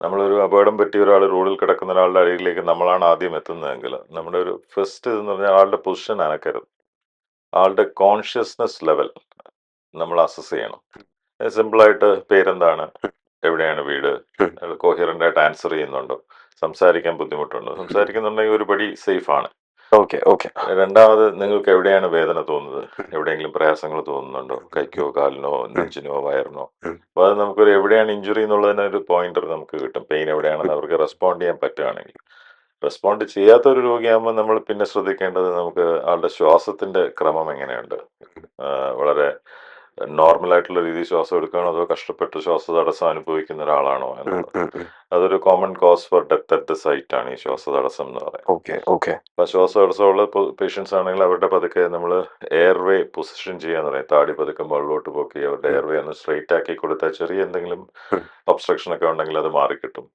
നമ്മളൊരു അപകടം പറ്റിയ ഒരാൾ റോഡിൽ കിടക്കുന്ന ഒരാളുടെ അരികിലേക്ക് നമ്മളാണ് ആദ്യം എത്തുന്നതെങ്കിൽ നമ്മുടെ ഒരു ഫസ്റ്റ് ഇതെന്ന് പറഞ്ഞാൽ ആളുടെ പൊസിഷൻ അനക്കരുത്. ആളുടെ കോൺഷ്യസ്നസ് ലെവൽ നമ്മൾ അസസ് ചെയ്യണം. സിമ്പിളായിട്ട് പേരെന്താണ്? എവിടെയാണ് വീട്? അയാൾ കോഹിയറൻ്റ് ആയിട്ട് ആൻസർ ചെയ്യുന്നുണ്ടോ? സംസാരിക്കാൻ ബുദ്ധിമുട്ടുണ്ടോ? സംസാരിക്കുന്നുണ്ടെങ്കിൽ ഒരു പടി സേഫാണ്. ഓക്കെ ഓക്കെ രണ്ടാമത് നിങ്ങൾക്ക് എവിടെയാണ് വേദന തോന്നുന്നത്? എവിടെയെങ്കിലും പ്രയാസങ്ങൾ തോന്നുന്നുണ്ടോ? കൈക്കോ, കാലിനോ, നെഞ്ചിനോ, വയറിനോ? അപ്പോൾ അത് നമുക്കൊരു എവിടെയാണ് ഇഞ്ചുറി എന്നുള്ളതിന് ഒരു പോയിന്റർ നമുക്ക് കിട്ടും. പെയിൻ എവിടെയാണെന്ന് അവർക്ക് റെസ്പോണ്ട് ചെയ്യാൻ പറ്റുകയാണെങ്കിൽ. റെസ്പോണ്ട് ചെയ്യാത്ത ഒരു രോഗിയാകുമ്പോൾ നമ്മൾ പിന്നെ ശ്രദ്ധിക്കേണ്ടത് നമുക്ക് ആളുടെ ശ്വാസത്തിന്റെ ക്രമം എങ്ങനെയുണ്ട്? വളരെ നോർമൽ ആയിട്ടുള്ള രീതിയിൽ ശ്വാസം എടുക്കുകയാണോ അതോ കഷ്ടപ്പെട്ട് ശ്വാസതടസ്സം അനുഭവിക്കുന്ന ഒരാളാണോ എന്നുള്ളത്. അതൊരു common cause for death at the site ആണ് ഈ ശ്വാസതടസ്സം എന്ന് പറയുന്നത്. ഓക്കെ ഓക്കെ അപ്പോൾ ശ്വാസതടസ്സമുള്ള പേഷ്യൻസ് ആണെങ്കിൽ അവരുടെ പതുക്കെ നമ്മൾ എയർവേ പൊസിഷൻ ചെയ്യാന്ന് പറയും. താടി പതുക്കെ മുകളിലോട്ട് പോക്കി അവരുടെ എയർവേ ഒന്ന് സ്ട്രെയിറ്റ് ആക്കി കൊടുത്താൽ ചെറിയ എന്തെങ്കിലും ഒബ്സ്ട്രക്ഷൻ ഒക്കെ ഉണ്ടെങ്കിൽ അത് മാറിക്കിട്ടും.